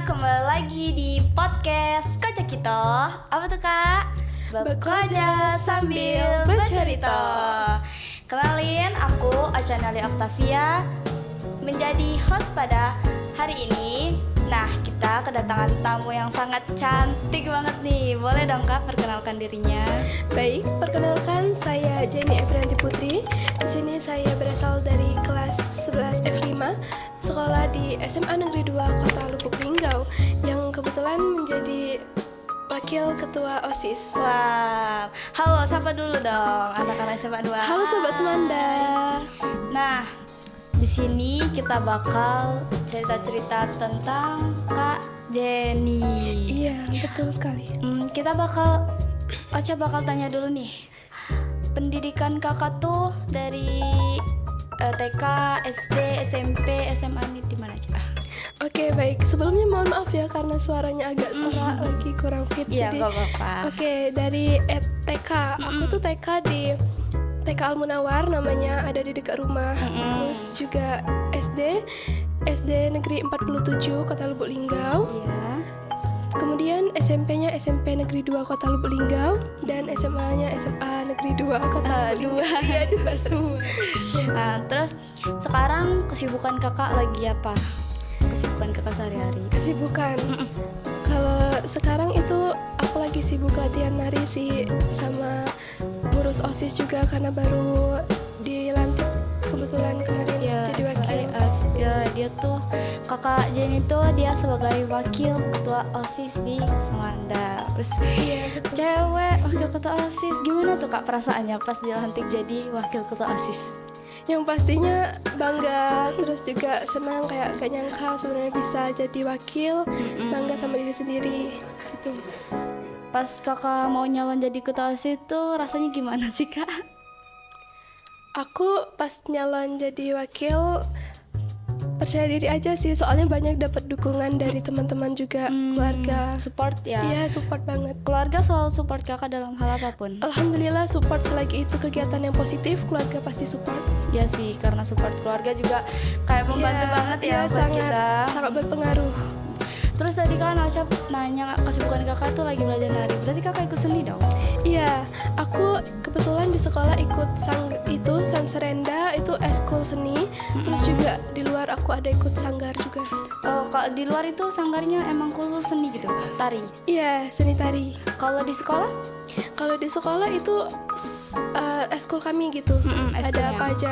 kembali lagi di podcast Kocak Kita. Apa tuh kak? Bekerja sambil bercerita. Kenalin, aku Acanali Octavia menjadi host pada hari ini. Nah, kita kedatangan tamu yang sangat cantik banget nih. Boleh dong kak perkenalkan dirinya? Baik, perkenalkan saya Jenny Ebrianti Putri. Di sini saya berasal dari kelas 11 F5, sekolah di SMA Negeri 2 Kota Lubuk Linggau, yang kebetulan menjadi wakil ketua OSIS. Wow, halo sapa dulu dong anak-anak SMA 2. Halo Sobat Semanda. Nah, di sini kita bakal cerita-cerita tentang Kak Jenny. Iya, betul sekali. Kita Ocha bakal tanya dulu nih. Pendidikan kakak tuh dari TK, SD, SMP, SMA nih di mana aja? Oke, baik. Sebelumnya mohon maaf ya karena suaranya agak serak, lagi kurang fit. Iya, jadi nggak apa-apa. Oke, dari TK. Aku tuh TK di TK Al Munawar namanya, ada di dekat rumah. Terus juga SD Negeri 47 Kota Lubuk Linggau. Iya. Kemudian SMP-nya SMP Negeri 2 Kota Lubuk Linggau, dan SMA-nya SMA Negeri 2 Kota Lubuk Linggau. Iya, dua semua. Nah, terus sekarang kesibukan kakak lagi apa? Kesibukan kakak sehari-hari? Kesibukan. Kalau sekarang itu aku lagi sibuk latihan nari sih, sama ngurus OSIS juga karena baru dilantik kebetulan kemarin jadi wakil. Dia tuh kakak Jenny tuh dia sebagai wakil ketua OSIS di Semanda. Terus cewek wakil ketua OSIS, gimana tuh kak perasaannya pas dilantik jadi wakil ketua OSIS? Yang pastinya bangga, terus juga senang, kayak gak nyangka sebenarnya bisa jadi wakil, bangga sama diri sendiri gitu. Pas kakak mau nyalon jadi ketua OSIS tuh rasanya gimana sih kak? Aku pas nyalon jadi wakil percaya diri aja sih, soalnya banyak dapat dukungan dari teman-teman juga, keluarga. Support ya? Iya, support banget. Keluarga selalu support kakak dalam hal apapun? Alhamdulillah support, selagi itu kegiatan yang positif, keluarga pasti support. Ya sih, karena support keluarga juga kayak membantu banget ya buat kita. Sangat berpengaruh. Terus tadi kan Aca nanya kesibukan kakak tuh lagi belajar nari, berarti kakak ikut seni dong? Iya, aku kebetulan di sekolah ikut San Serenda, itu eskul seni. Terus juga di luar aku ada ikut sanggar juga. Oh, kalau di luar itu sanggarnya emang khusus seni gitu, tari? Iya, seni tari. Kalau di sekolah? Kalau di sekolah itu eskul kami gitu. Ada apa aja.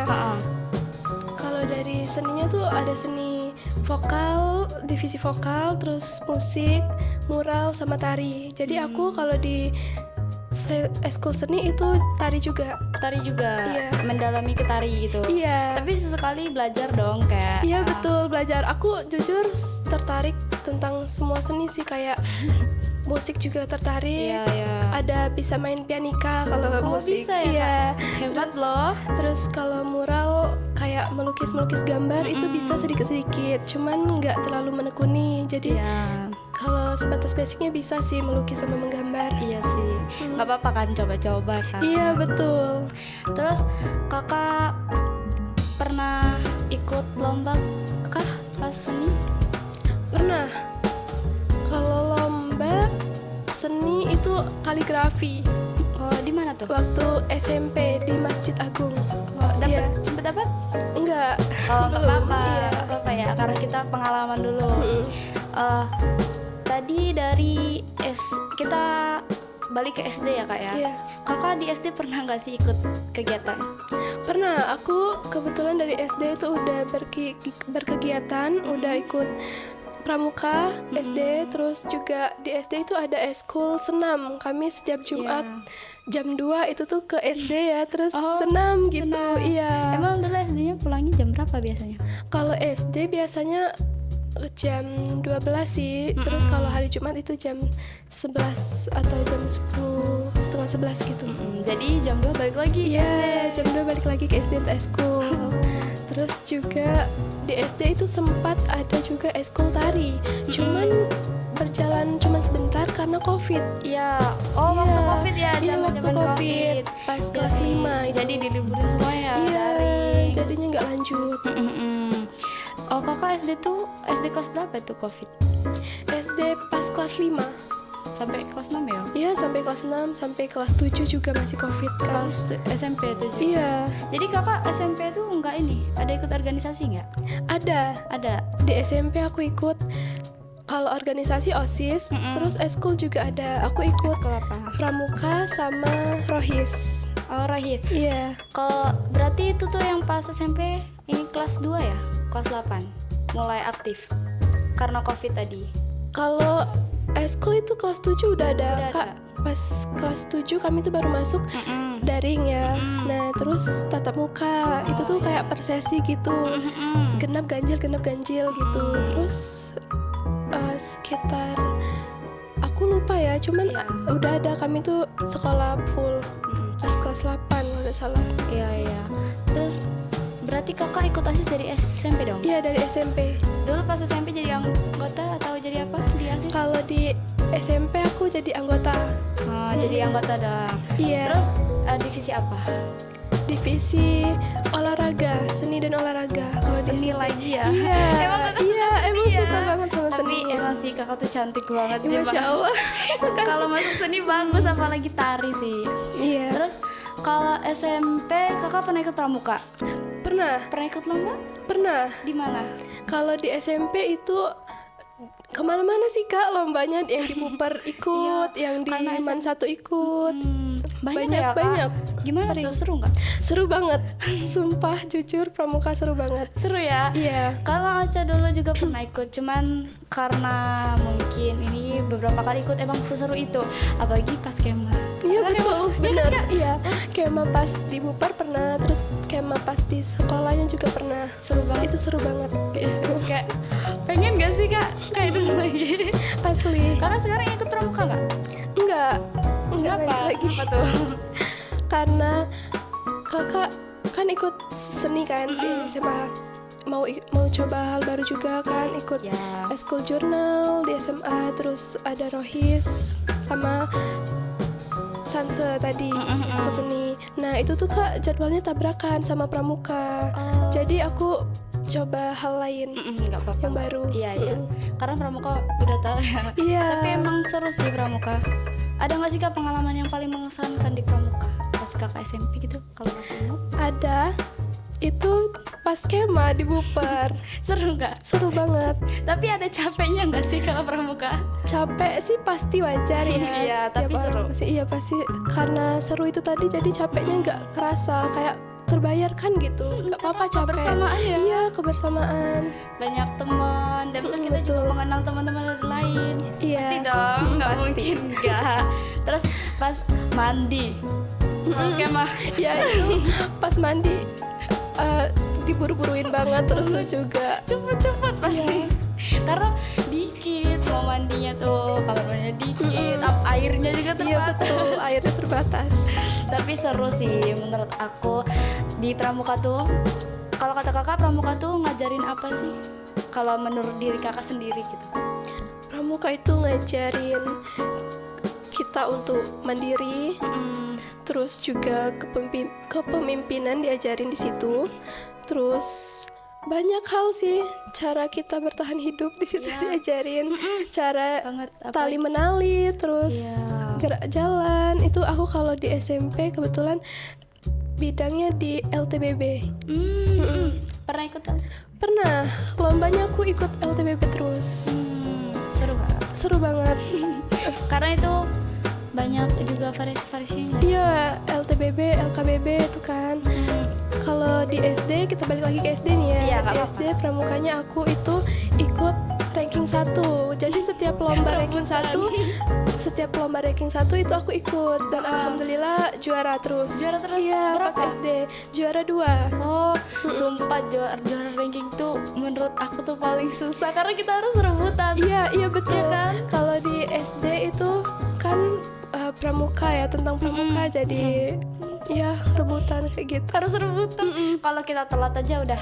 Kalau dari seninya tuh ada seni vokal, divisi vokal, terus musik, mural, sama tari. Jadi aku kalau di eskul seni itu tari juga. Tari juga? Iya. Mendalami ke tari gitu? Iya. Tapi sesekali belajar dong kayak? Iya betul, belajar. Aku jujur tertarik tentang semua seni sih, kayak musik juga tertarik. Iya. Ada bisa main pianika kalau musik. Bisa ya? Iya. Hebat loh. Terus kalau mural kayak melukis gambar itu bisa sedikit-sedikit, cuman nggak terlalu menekuni. Jadi kalau sebatas basicnya bisa sih melukis sama menggambar. Iya sih, nggak apa-apa kan, coba-coba kan. Iya betul. Terus kakak pernah ikut lomba kah pas seni? Pernah. Kalau lomba seni itu kaligrafi. Oh, di mana tuh? Waktu SMP di Masjid Agung. Dapat? Sempet dapat? Enggak. Oh, nggak apa-apa. Iya. Nggak apa-apa ya, karena kita pengalaman dulu. Tadi dari kita balik ke SD ya kak ya? Iya. Kakak di SD pernah nggak sih ikut kegiatan? Pernah. Aku kebetulan dari SD itu udah berkegiatan, udah ikut pramuka SD, terus juga di SD itu ada eskul senam. Kami setiap Jumat jam 2 itu tuh ke SD ya, terus senam gitu. Senam. Iya. Emang dulu SD-nya pulangnya jam berapa biasanya? Kalau SD biasanya jam 12 sih. Terus kalau hari Jumat itu jam 11 atau jam 10, setengah 11 gitu. Jadi jam 2 balik lagi ke SD. Iya, jam 2 balik lagi ke SD untuk eskul. Terus juga di SD itu sempat ada juga eskul tari. Cuman berjalan cuma sebentar karena COVID. Iya. Oh, waktu COVID ya, Iya, waktu zaman-zaman COVID. Pas kelas 5. Jadi diliburin semua ya, Iya, daring. jadinya nggak lanjut. Oh, kakak SD tuh SD kelas berapa tuh COVID? SD pas kelas 5. Sampai kelas 6 ya? Iya, sampai kelas 6, sampai kelas 7 juga masih Covid kan. Kelas SMP itu juga? Iya. Jadi kakak SMP tuh nggak ini, ada ikut organisasi nggak? Ada. Di SMP aku ikut kalau organisasi OSIS, terus eskul juga ada. Aku ikut Eskul apa? Pramuka sama Rohis. Oh, Rohit. Iya. Kalau berarti itu tuh yang pas SMP ini kelas 2 ya? Kelas 8 mulai aktif karena Covid tadi. Kalau eskul itu kelas 7 udah ada, Udah Kak. ada. Pas kelas 7 kami tuh baru masuk daring ya. Nah, terus tatap muka. Itu tuh kayak persesi gitu. Genap ganjil gitu. Terus sekitar aku lupa ya, cuman Iya. udah ada kami tuh sekolah full pas kelas 8 udah salah. Iya. Terus berarti kakak ikut OSIS dari SMP dong? Iya, dari SMP. Dulu pas SMP jadi anggota atau jadi apa di OSIS? Kalau di SMP aku jadi anggota. Oh, jadi anggota doang. Iya. Terus divisi apa? Divisi olahraga, seni dan olahraga. Kalau di Seni SMP. lagi ya? Iya. Emang kakak Iya, suka seni emang ya? suka banget sama Tapi seni. emang sih kakak tuh cantik banget sih, Masya Bang. Allah. Kalau masuk seni bagus, apalagi tari sih. Iya. Terus kalau SMP kakak pernah ikut pramuka? Pernah ikut lomba? Pernah. Di mana? Kalau di SMP itu kemana-mana sih Kak lombanya, yang di Puper ikut, yang di karena Man 1 ikut. Banyak Banyak, ya, Kak? banyak. Gimana Sering. tuh, seru nggak? Seru banget. Sumpah jujur pramuka seru banget. Seru ya? Iya. Kalau Aca dulu juga pernah ikut, cuman karena mungkin ini beberapa kali ikut emang seseru itu, apalagi pas kemah. Iya Pernah betul, kemah? bener. Iya. Kema pas di Puper pernah, terus kema pas di sekolahnya juga pernah. Seru banget. Itu seru banget. Kayak pengen gak sih kak kayak dulu lagi? Asli. Kakak sekarang ikut pramuka nggak? Enggak Kenapa? lanjut lagi. Apa tuh? Karena kakak kan ikut seni kan di SMA, mau coba hal baru juga kan, ikut Ya. eskul jurnal di SMA, terus ada Rohis sama Sanse tadi, eskul seni. Nah itu tuh Kak jadwalnya tabrakan sama pramuka. Oh. Jadi aku coba hal lain Nggak apa-apa. yang baru. Iya. Karena pramuka udah tahu ya. Iya. Tapi emang seru sih pramuka. Ada nggak sih kak pengalaman yang paling mengesankan di pramuka pas kakak SMP gitu? Kalau masih ingat? Ada. Itu pas kema di Buper. Seru nggak? Seru banget. Tapi ada capeknya nggak sih kalau pramuka? Capek sih pasti wajar ya. Iya, Setiap tapi orang seru. pasti, iya pasti karena seru itu tadi, jadi capeknya nggak kerasa, kayak terbayarkan gitu. Nggak apa-apa capek. kebersamaan ya? Iya, kebersamaan. Banyak teman dan betul kita juga betul. mengenal teman-teman dari lain. Iya. Pasti dong, nggak Pasti. mungkin nggak. Terus pas mandi, oke mah. Ya itu pas mandi diburu-buruin banget, terus tuh juga Cepet-cepet pasti. Karena dikit mau mandinya tuh, kamar mandinya dikit, airnya juga iya terbatas. betul, airnya terbatas. Tapi seru sih menurut aku di pramuka tuh. Kalau kata kakak pramuka tuh ngajarin apa sih? Kalau menurut diri kakak sendiri gitu. Pramuka itu ngajarin kita untuk mandiri, terus juga kepemimpinan diajarin di situ. Terus banyak hal sih, cara kita bertahan hidup di situ Iya. diajarin, cara Banget. tali menali, terus Iya. gerak jalan. Itu aku kalau di SMP kebetulan bidangnya di LTBB. Pernah ikut kan? Pernah, lombanya aku ikut LTBB terus. Seru gak? Seru banget. Karena itu banyak juga variasi-variasinya. Iya, LTBB, LKBB itu kan. Kalau di SD, kita balik lagi ke SD nih ya. Iya, nggak Di apa-apa. SD pramukanya aku itu ikut ranking 1. Jadi setiap lomba ranking 1, itu aku ikut, dan alhamdulillah juara terus. Juara terus? Iya, Berapa? pas SD juara 2. Oh, sumpah juara ranking tuh menurut aku tuh paling susah karena kita harus rebutan. Iya betul. Iya kan? Kalau di SD itu kan pramuka ya, tentang pramuka, jadi ya rebutan kayak gitu. Harus rebutan. Kalau kita telat aja udah.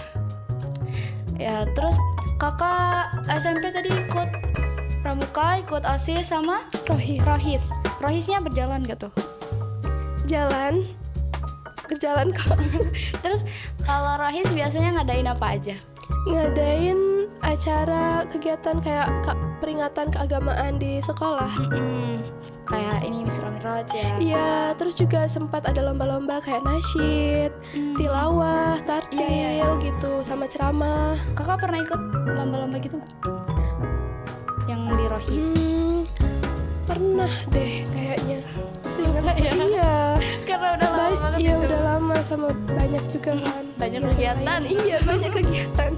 Ya, terus kakak SMP tadi ikut pramuka, ikut OSIS sama Rohis. Rohisnya berjalan gak tuh? Berjalan kok. Terus kalau Rohis biasanya ngadain apa aja? ngadain acara kegiatan kayak peringatan keagamaan di sekolah. Kayak ini Misra Miraj ya. Iya, terus juga sempat ada lomba-lomba kayak nasyid, tilawah, tartil gitu, sama ceramah. Kakak pernah ikut lomba-lomba gitu nggak? Yang di Rohis? Pernah deh kayaknya. Seingat ya? Iya. Karena udah lama banget Iya, itu. udah lama sama banyak juga kan. Banyak yang kegiatan. lain. Iya, banyak kegiatan.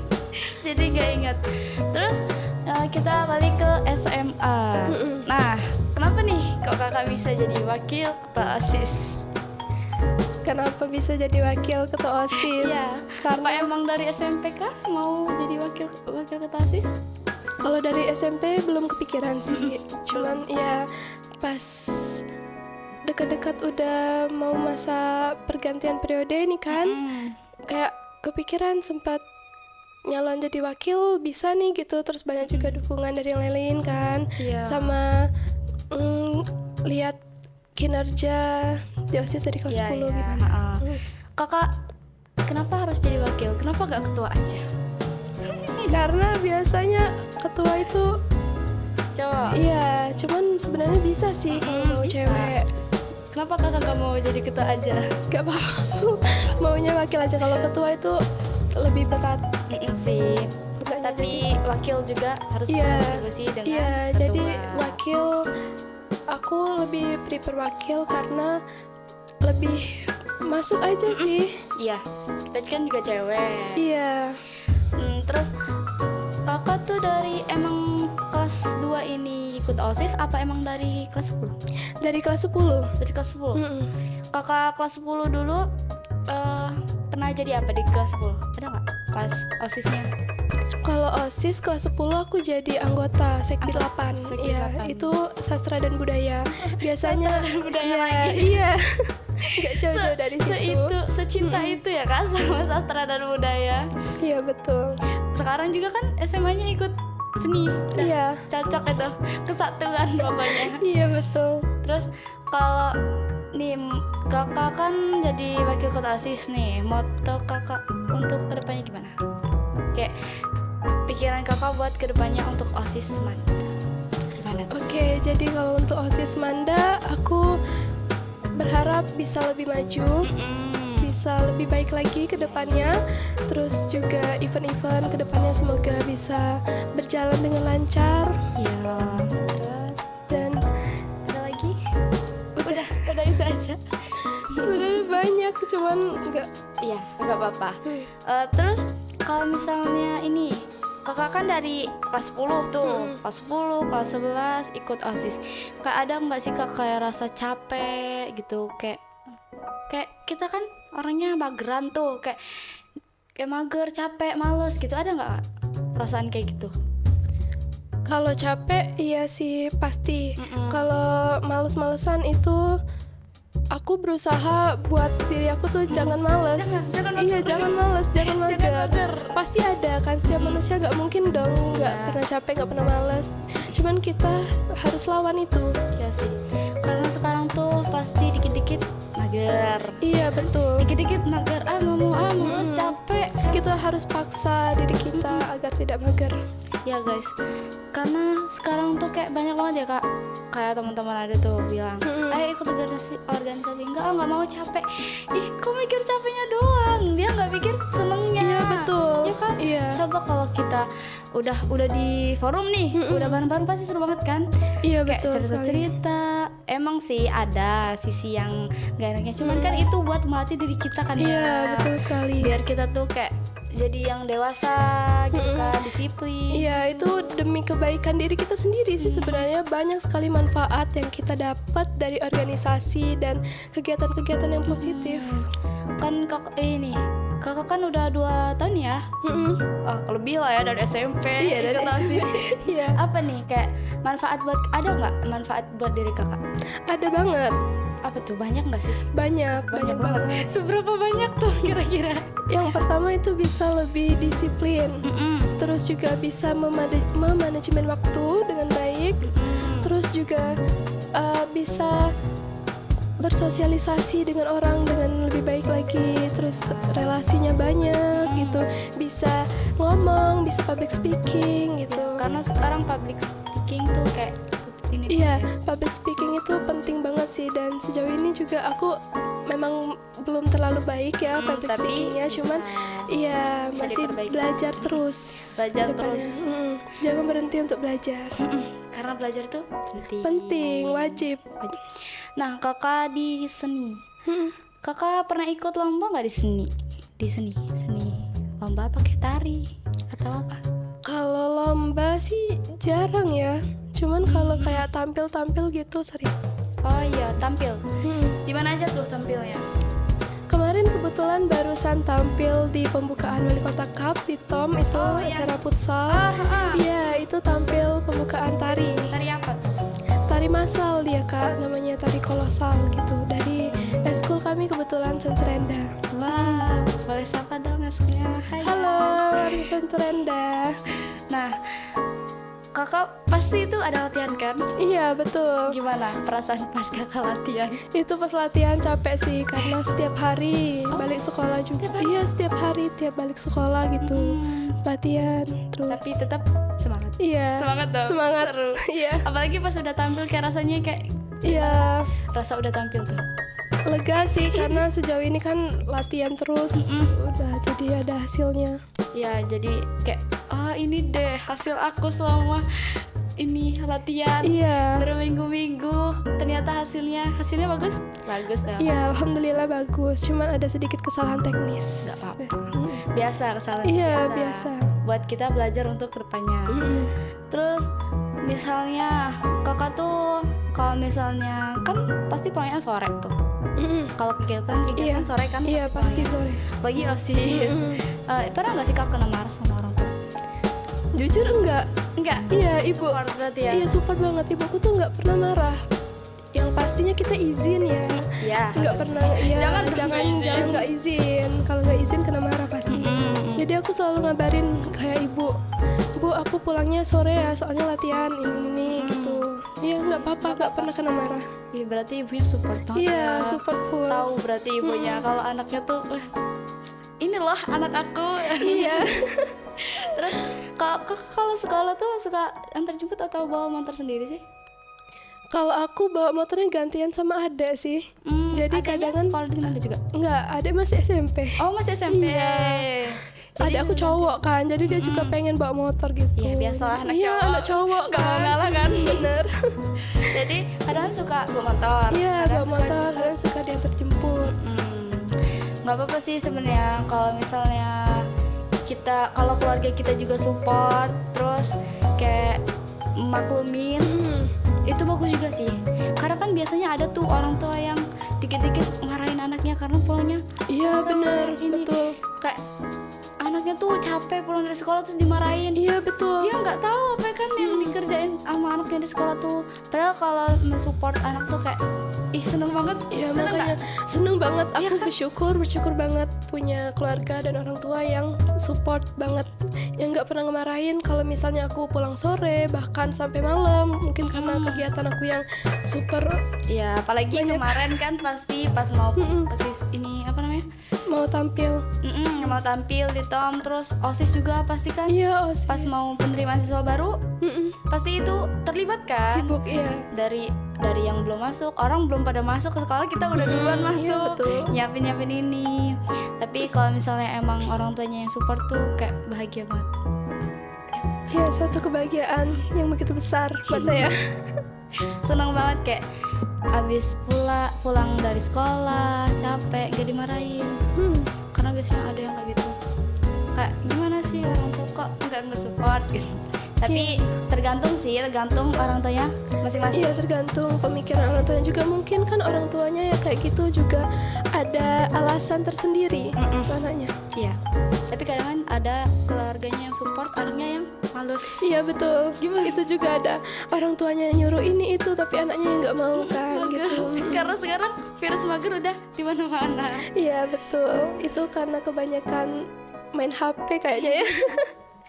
Jadi nggak ingat. Terus kita balik ke SMA. Nah, kenapa nih kok kakak bisa jadi wakil ketua OSIS? Kenapa bisa jadi wakil ketua OSIS? Iya. Apa emang dari SMP kah mau jadi wakil ketua OSIS? Kalau dari SMP belum kepikiran sih. Cuman ya pas dekat-dekat udah mau masa pergantian periode ini kan, kayak kepikiran sempat nyalon jadi wakil bisa nih gitu. Terus banyak juga dukungan dari yang lain kan. Iya. Sama lihat kinerja di OSIS dari kelas 10 gimana. Kakak kenapa harus jadi wakil? Kenapa gak ketua aja? Karena biasanya ketua itu Cowok. iya, cuman sebenarnya bisa sih kalau mau bisa. cewek. Kenapa kakak gak mau jadi ketua aja? Gak apa-apa, maunya wakil aja. Kalau ketua itu lebih berat. Sih. Beratnya Tapi wakil juga harus Iya. berkontribusi dengan Iya, ketua. jadi wakil aku lebih prefer wakil karena lebih masuk aja sih. Iya. Dan kan juga cewek. Iya. Terus kakak tuh dari emang kelas 2 ini ikut OSIS apa emang dari kelas 10? Dari kelas 10. Dari kelas 10. Mm-mm. Kakak kelas 10 dulu pernah jadi apa di kelas 10? Ada nggak kelas OSISnya? Kalau OSIS kelas 10 aku jadi anggota Sekbid 8. Sekbid Iya, 8. itu sastra dan budaya. Biasanya Sastra dan budaya iya, lagi. Iya. Gak jauh-jauh dari situ. Secinta itu ya kak sama sastra dan budaya. Iya, betul. Sekarang juga kan SMA-nya ikut seni. Udah Iya. cocok itu kesatuan pokoknya. Iya, betul. Terus kalau nih kakak kan jadi wakil ketua OSIS nih, moto kakak untuk kedepannya gimana? Kayak pikiran kakak buat kedepannya untuk OSIS Manda gimana? Oke, jadi kalau untuk OSIS Manda aku berharap bisa lebih maju, bisa lebih baik lagi ke depannya. Terus juga event-event ke depannya semoga bisa berjalan dengan lancar. Iya. Terus Dan ada lagi? Udah itu aja. sebenarnya banyak, cuman Iya, nggak apa-apa. Terus kalau misalnya ini kakak kan dari kelas 10 tuh, kelas 10, kelas 11 ikut OSIS. Kayak ada nggak sih kak kayak rasa capek gitu, kayak kita kan orangnya mageran tuh, kayak mager, capek, males gitu. Ada nggak perasaan kayak gitu? Kalau capek iya sih pasti. Kalau males-malesan itu aku berusaha buat diri aku tuh jangan males. Jangan Iya, jangan males, jangan mager. mager. Pasti ada kan, setiap manusia nggak mungkin dong nggak pernah capek, nggak pernah males. Cuman kita harus lawan itu. Iya sih, karena sekarang tuh pasti dikit-dikit mager. Iya, betul. Dikit-dikit mager, nggak mau, males, capek. Kita harus paksa diri kita agar tidak mager. Ya guys, karena sekarang tuh kayak banyak banget ya kak, kayak teman-teman ada tuh bilang, ayo ikut organisasi, enggak mau, capek. Ih, kok mikir capeknya doang, dia nggak mikir senengnya. Iya, betul. Ya kan? Iya. Coba kalau kita udah di forum nih, udah bareng-bareng pasti seru banget kan? Iya, Kayak betul sekali. cerita-cerita. Emang sih ada sisi yang gak enaknya, cuman kan itu buat melatih diri kita kan. Iya, ya. betul sekali. Biar kita tuh kayak jadi yang dewasa gitu kan, disiplin. Iya, itu demi kebaikan diri kita sendiri sih sebenarnya. Banyak sekali manfaat yang kita dapat dari organisasi dan kegiatan-kegiatan yang positif. Kan kakak kan udah 2 tahun ya. Lebih lah ya dari SMP. Iya, dari ikut OSIS. Iya, Apa nih kayak ada nggak manfaat buat diri kakak? ada banget. Apa tuh, banyak nggak sih? Banyak banget. Seberapa banyak tuh kira-kira? Yang pertama itu bisa lebih disiplin. Terus juga bisa memanajemen waktu dengan baik. Terus juga bisa bersosialisasi dengan orang dengan lebih baik lagi. Terus relasinya banyak gitu. gitu, bisa ngomong, bisa public speaking gitu. Karena sekarang public speaking tuh kayak ini. Iya, public speaking itu penting banget sih, dan sejauh ini juga aku memang belum terlalu baik ya public tapi speakingnya, bisa- cuman iya bisa masih diperbaiki. belajar terus. Belajar ke depannya. terus. Jangan berhenti untuk belajar. Karena belajar tuh Penting, wajib. Nah, kakak di seni, Mm-mm. kakak pernah ikut lomba nggak di seni? Di seni lomba apa kayak tari atau apa? Kalau lomba sih jarang ya, cuman kalau kayak tampil-tampil gitu sering. Oh iya, tampil. Hmm. Di mana aja tuh tampilnya? Kemarin kebetulan barusan tampil di pembukaan Wali Kota Cup di TOM itu Oh, iya. acara futsal. Iya, itu tampil pembukaan tari. Tari apa tuh? Tari massal dia Kak, namanya tari kolosal gitu. Dari eskul kami kebetulan Senterenda. Wah, boleh sapa dong esnya. Hai Halo, guys. Senterenda. Nah, kakak pasti itu ada latihan kan? Iya, betul. Gimana perasaan pas kakak latihan? Itu pas latihan capek sih karena setiap hari balik sekolah juga. Iya, setiap hari tiap balik sekolah gitu. Latihan terus. Tapi tetap semangat. Iya. Semangat dong. Semangat. Seru. Iya. Apalagi pas udah tampil kayak rasanya kayak Iya. rasa udah tampil tuh. Lega sih karena sejauh ini kan latihan terus. Udah jadi ada hasilnya. Ya, jadi kayak ini deh hasil aku selama ini latihan. Iya. Berminggu-minggu ternyata hasilnya bagus. Bagus dong. Iya, alhamdulillah bagus. Cuman ada sedikit kesalahan teknis. Nggak apa-apa. Biasa kesalahan. Iya, biasa. Buat kita belajar untuk kedepannya. Mm-mm. Terus misalnya kakak tuh kalau misalnya kan pasti pulangnya sore tuh. Mm-mm. Kalau kegiatan Iya. sore kan. Iya, pasti sore. Lagi OSIS. Mm-mm. Pernah nggak sih kak kena marah sama orang tua? Jujur enggak. Enggak. Iya, ibu. Support berarti ya. Iya, support banget. Ibuku tuh nggak pernah marah. Yang pastinya kita izin ya. Iya. Nggak harus. pernah. Iya, Jangan jangan nggak izin. Kalau nggak izin kena marah pasti. Jadi aku selalu ngabarin kayak ibu, Bu, aku pulangnya sore ya, soalnya latihan ini gitu. Iya, nggak apa-apa, nggak pernah kena marah. Iya, berarti ibunya support banget. Iya, ya. support full. Tahu berarti ibunya kalau anaknya tuh inilah anak aku. Iya. Terus kalau sekolah tuh suka antar jemput atau bawa motor sendiri sih? Kalau aku bawa motornya gantian sama adek sih. Jadi adanya kadang sekolah di mana juga? enggak, adek masih SMP. Oh, masih SMP. Iya. Jadi Adek aku cowok kan, jadi dia juga pengen bawa motor gitu. Iya, biasalah anak iya, cowok. anak cowok Nggak mau kan. ngalah kan? Bener. Jadi kadang suka bawa motor. Iya, kadang bawa suka motor, kadang suka diantar jemput. Nggak apa-apa sih sebenarnya kalau misalnya kita kalau keluarga kita juga support terus kayak maklumin itu bagus juga sih, karena kan biasanya ada tuh orang tua yang dikit-dikit marahin anaknya karena pulangnya Iya, sore, bener, ini. betul. Kayak anaknya tuh capek pulang dari sekolah terus dimarahin. Iya, betul. Dia nggak tahu apa kan yang dikerjain sama anaknya di sekolah tuh. Padahal kalau mensupport anak tuh kayak seneng banget. Iya, Seneng makanya nggak? seneng banget. Iya Aku kan? bersyukur banget punya keluarga dan orang tua yang support banget, yang nggak pernah ngemarahin kalau misalnya aku pulang sore bahkan sampai malam, mungkin karena kegiatan aku yang super Iya, apalagi Banyak. kemarin kan pasti pas mau ini apa namanya? mau tampil. Mau tampil di TOM, terus OSIS juga pasti kan. Iya, OSIS. Pas mau penerimaan siswa baru, pasti itu terlibat kan? Sibuk, iya. Dari yang belum masuk, orang belum pada masuk ke sekolah, kita udah duluan Iya, masuk, betul. nyiapin ini. Tapi kalau misalnya emang orang tuanya yang support tuh kayak bahagia banget. Ya, suatu kebahagiaan yang begitu besar buat saya. Seneng banget kayak abis pulang dari sekolah capek gak dimarahin. Karena biasanya ada yang kayak gitu, kayak gimana sih orang tua kok nggak nge-support gitu. Tapi tergantung orang tuanya masing-masing. Iya, tergantung pemikiran orang tuanya juga. Mungkin kan orang tuanya ya kayak gitu juga ada alasan tersendiri untuk anaknya. Iya. Tapi kadang kan ada keluarganya yang support, anaknya yang males. Iya, betul. Gimana? Itu juga ada orang tuanya yang nyuruh ini itu tapi anaknya yang nggak mau kan gitu. Karena sekarang virus mager udah di mana-mana. Iya, betul. Itu karena kebanyakan main HP kayaknya ya.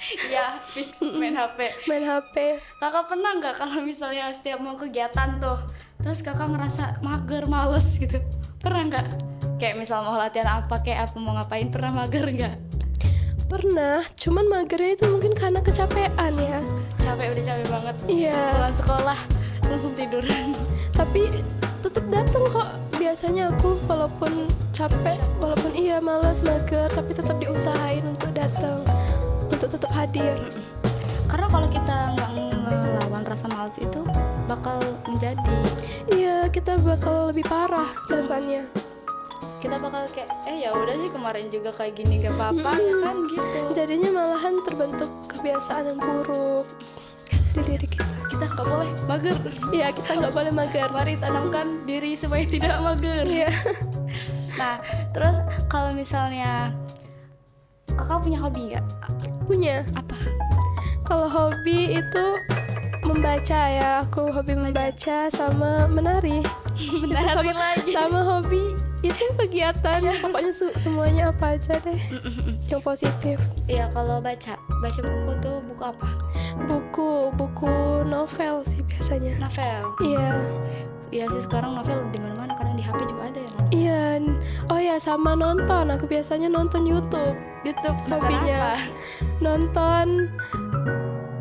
Iya, fix main HP. Main HP. Kakak pernah nggak kalau misalnya setiap mau kegiatan tuh, terus kakak ngerasa mager, males gitu? Pernah nggak? Kayak misal mau latihan apa, kayak apa mau ngapain, pernah mager nggak? Pernah, cuman magernya itu mungkin karena kecapean ya. Udah capek banget. Iya. Pulang sekolah langsung tidur. Tapi tetap datang kok. Biasanya aku walaupun capek, walaupun iya malas, mager, tapi tetap diusahain untuk datang, untuk tetap hadir. Karena kalau kita nggak ngelawan rasa malas itu bakal menjadi, Iya, kita bakal lebih parah ke depannya. kita bakal kayak ya udah sih kemarin juga kayak gini gak apa-apa ya kan gitu. Jadinya malahan terbentuk kebiasaan yang buruk di diri kita. Kita nggak boleh mager. Iya, kita nggak boleh mager. Mari tanamkan diri supaya tidak mager. Iya. Nah, terus kalau misalnya kakak punya hobi nggak? Punya. Apa? Kalau hobi itu membaca ya, aku hobi membaca sama menari. Menari lagi. Sama hobi itu kegiatan, pokoknya semuanya apa aja deh yang positif. Iya, kalau baca buku tuh buku apa? Buku novel sih biasanya. Novel. Iya. Iya sih, sekarang novel di mana-mana, kadang di HP juga ada ya. Iya. Oh ya, sama nonton. Aku biasanya nonton YouTube. Hobinya nonton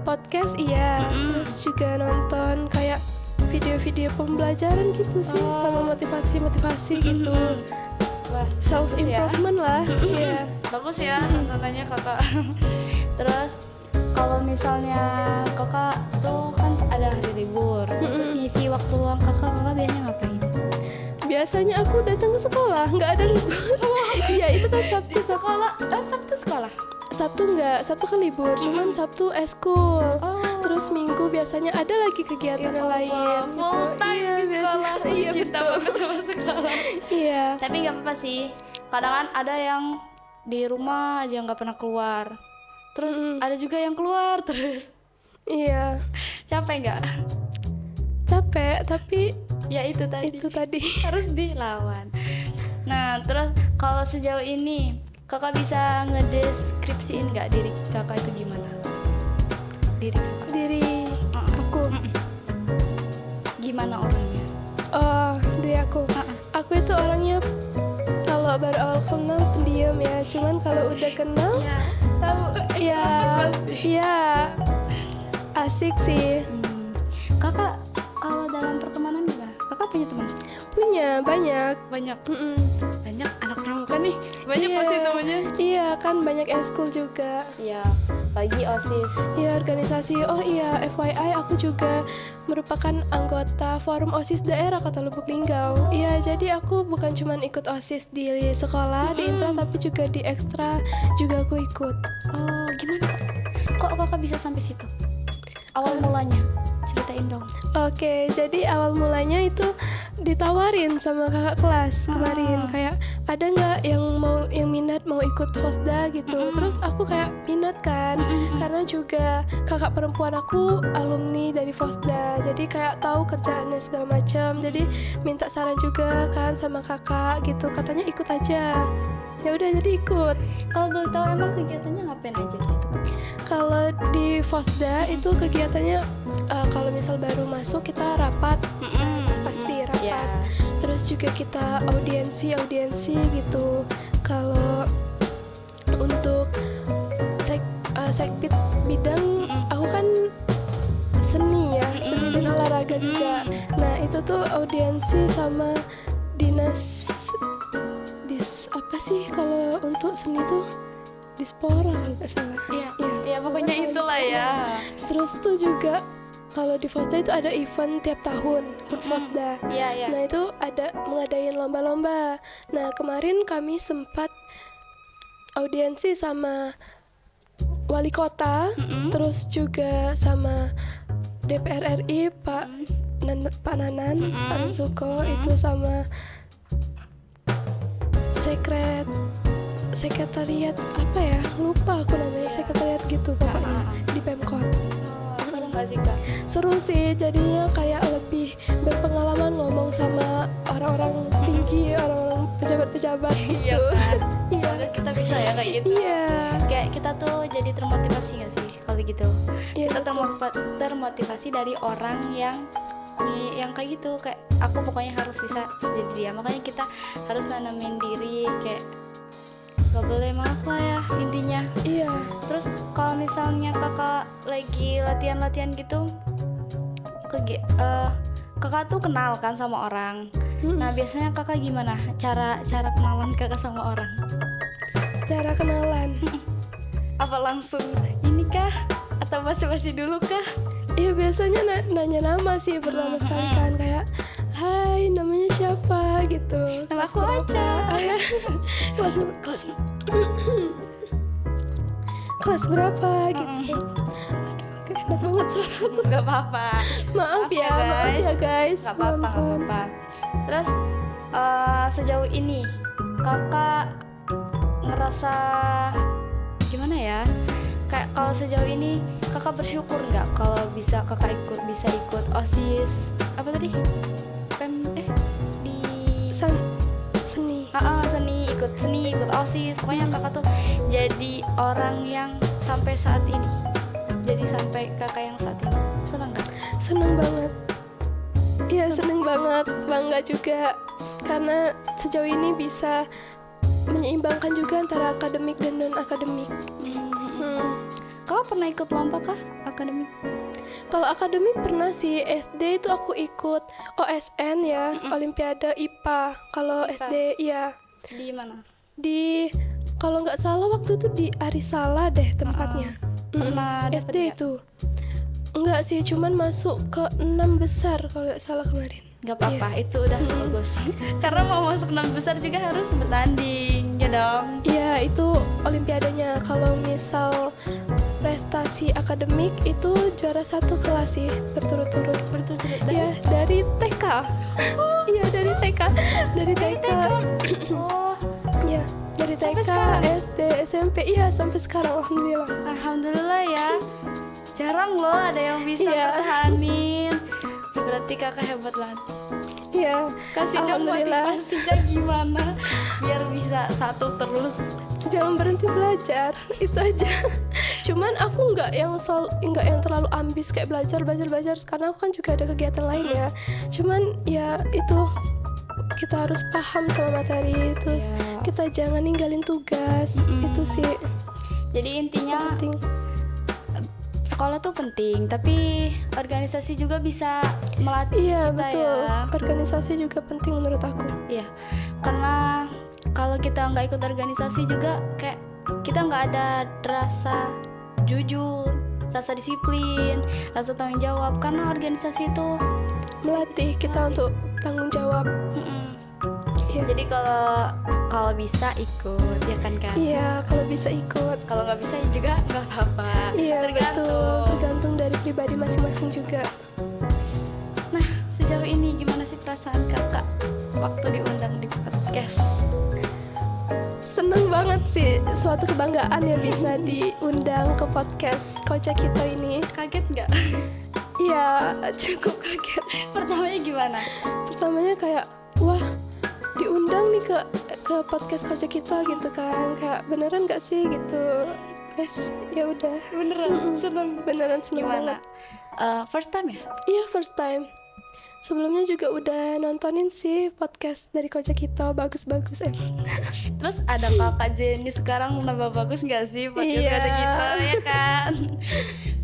podcast, iya. Terus juga nonton kayak video-video pembelajaran gitu sih, sama motivasi gitu. Wah, Self improvement lah. Iya. bagus ya tontonannya kakak. Terus kalau misalnya kakak tuh kan ada hari libur, untuk ngisi waktu luang kakak biasanya ngapain? Biasanya aku datang ke sekolah, nggak ada libur. Iya, itu kan Sabtu Sabtu sekolah. Sabtu enggak, Sabtu kan libur, cuman Sabtu eskul. Terus Minggu biasanya ada lagi kegiatan yang lain. Full time di sekolah. Iya, Cinta betul. banget sama sekolah. Iya. Tapi nggak apa-apa sih. Kadang kan ada yang di rumah aja nggak pernah keluar. Terus ada juga yang keluar terus. Iya. Capek nggak? Capek, tapi Ya itu tadi. Harus dilawan. Nah, terus kalau sejauh ini kakak bisa ngedeskripsiin nggak diri kakak itu gimana? Diri kakak. diri aku. Gimana orangnya? Oh, diri aku. Aku itu orangnya kalau baru awal kenal pendiam ya. Cuman kalau udah kenal, Ya, tahu. ya asik sih. Kakak kalau dalam pertemanan gimana? Kakak punya teman? Punya banyak. Banyak. Banyak anak pramuka nih. Banyak Iya. pasti temannya. Iya, kan banyak eskul juga. Iya, lagi OSIS. Iya, organisasi. Oh iya, FYI aku juga merupakan anggota Forum OSIS Daerah Kota Lubuk Linggau. Iya, jadi aku bukan cuma ikut OSIS di sekolah, di intra, tapi juga di ekstra juga aku ikut. Oh, gimana? Kok kakak bisa sampai situ? Awal mulanya, ceritain dong. Oke, jadi awal mulanya itu ditawarin sama kakak kelas kemarin, kayak ada nggak yang minat mau ikut Fosda gitu. Terus aku kayak minat kan, karena juga kakak perempuan aku alumni dari Fosda, jadi kayak tahu kerjaannya segala macam. Jadi minta saran juga kan sama kakak gitu, katanya ikut aja. Ya udah, jadi ikut. Kalau boleh tahu emang kegiatannya ngapain aja di situ? Kalau di Fosda itu kegiatannya kalau misal baru masuk kita rapat, pasti rapat. Ya. Terus juga kita audiensi gitu. Kalau untuk sekbid bidang, aku kan seni ya, seni dan olahraga juga. Nah itu tuh audiensi sama dinas apa sih kalau untuk seni tuh dispora nggak salah. Iya, pokoknya itulah ya. Terus tuh juga kalau di Fosda itu ada event tiap tahun, HUT Fosda. Iya. Nah itu ada mengadain lomba-lomba. Nah kemarin kami sempat audiensi sama wali kota, terus juga sama DPR RI Pak Nanan, Pak Nansuko, itu sama sekretariat apa ya, lupa aku namanya, sekretariat gitu pokoknya di Pemkot. Seru nggak sih kak? Seru sih, jadinya kayak lebih berpengalaman ngomong sama orang-orang tinggi, orang-orang pejabat-pejabat gitu. Iya kan? Iya. Semoga kita bisa ya kayak gitu. Iya. Kayak kita tuh jadi termotivasi nggak sih kalau gitu? Iya, Kita betul. termotivasi dari orang yang kayak gitu, kayak aku pokoknya harus bisa jadi dia. Makanya kita harus nanamin diri kayak gak boleh maaf lah ya intinya. Iya misalnya kakak lagi latihan gitu, kakak tuh kenal kan sama orang. Nah biasanya kakak gimana cara kenalan kakak sama orang? Cara kenalan Apa langsung ini kah atau basa-basi dulu kah? iya biasanya nanya nama sih pertama sekali kan, kayak hai namanya siapa gitu, Nama aku Aca. Kelas berapa gitu. Aduh gak enak banget suara aku. Gak apa-apa. Maaf ya guys. Gak apa-apa. Terus sejauh ini kakak ngerasa gimana ya? Kayak kalau sejauh ini kakak bersyukur nggak kalau kakak bisa ikut OSIS apa tadi? Seni, ikut OSIS. Pokoknya kakak tuh jadi orang yang sampai saat ini. Jadi sampai kakak yang saat ini. Senang nggak? Seneng banget. Iya seneng banget, bangga juga karena sejauh ini bisa menyeimbangkan juga antara akademik dan non akademik. Kau pernah ikut lomba kah akademik? Kalau akademik pernah sih, SD itu aku ikut OSN ya, Olimpiade IPA. Kalau SD ya. Di mana? Kalau nggak salah waktu itu di Arisala deh tempatnya. Pernah dapet SD gak? itu. Enggak sih, cuman masuk ke 6 besar kalau nggak salah kemarin. Gak apa-apa, itu udah bagus. Karena mau masuk 6 besar juga harus bertanding, ya dong. Iya, itu olimpiadanya. Kalau misal prestasi akademik itu juara 1 kelas sih, berturut-turut. Iya, dari TK. Iya, dari TK. Dari TK. Oh, Iya, dari Sampai TK, sekarang? SD, SMP. Iya, sampai sekarang alhamdulillah. alhamdulillah ya. Jarang loh ada yang bisa Iya. pertahanin. Berarti kakak hebat banget. Iya, Kasih dong alhamdulillah. motivasinya gimana biar bisa 1 terus. Jangan berhenti belajar, itu aja. Cuman aku nggak yang terlalu ambis kayak belajar karena aku kan juga ada kegiatan lain ya. Cuman ya itu kita harus paham sama materi, terus Iya. kita jangan ninggalin tugas. Itu sih Jadi intinya penting. sekolah tuh penting, tapi organisasi juga bisa melatih Iya kita betul. ya. Organisasi juga penting menurut aku. Iya, karena kalau kita nggak ikut organisasi juga kayak kita nggak ada rasa jujur, rasa disiplin, rasa tanggung jawab. Karena organisasi itu, Melatih kita untuk tanggung jawab. Iya. jadi kalau bisa ikut, ya kan Kak? Iya, kalau bisa ikut. Kalau nggak bisa ya juga nggak apa-apa. Iya Tergantung. betul. Tergantung dari pribadi masing-masing juga. Nah, sejauh ini gimana sih perasaan kakak waktu diundang di podcast? Seneng banget sih, suatu kebanggaan ya bisa diundang ke podcast Kocak Kita ini. Kaget nggak? Iya, cukup kaget. Pertamanya gimana? Pertamanya kayak, wah diundang nih ke podcast Kocak Kita gitu kan. Kayak beneran gak sih gitu. Terus ya udah. Beneran seneng. Beneran seneng Gimana? banget. First time ya? Iya first time. Sebelumnya juga udah nontonin sih podcast dari Kocak Kita, bagus-bagus emang. Terus ada kakak Jenny sekarang nambah bagus nggak sih podcast Iya. kata kita ya kan?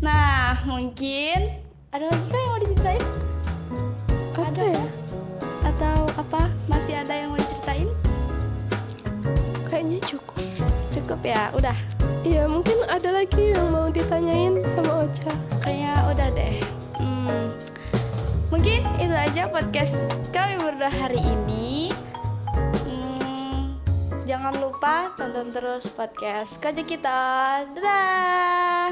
Nah mungkin ada lagi kah yang mau diceritain? Apa ya? Atau apa? Masih ada yang mau diceritain? Kayaknya cukup. Cukup ya, udah. Iya mungkin ada lagi yang mau ditanyain sama Ocha. Kayaknya udah deh. Mungkin itu aja podcast kami berdua hari ini. Jangan lupa tonton terus podcast Kocak Kita. Dadah.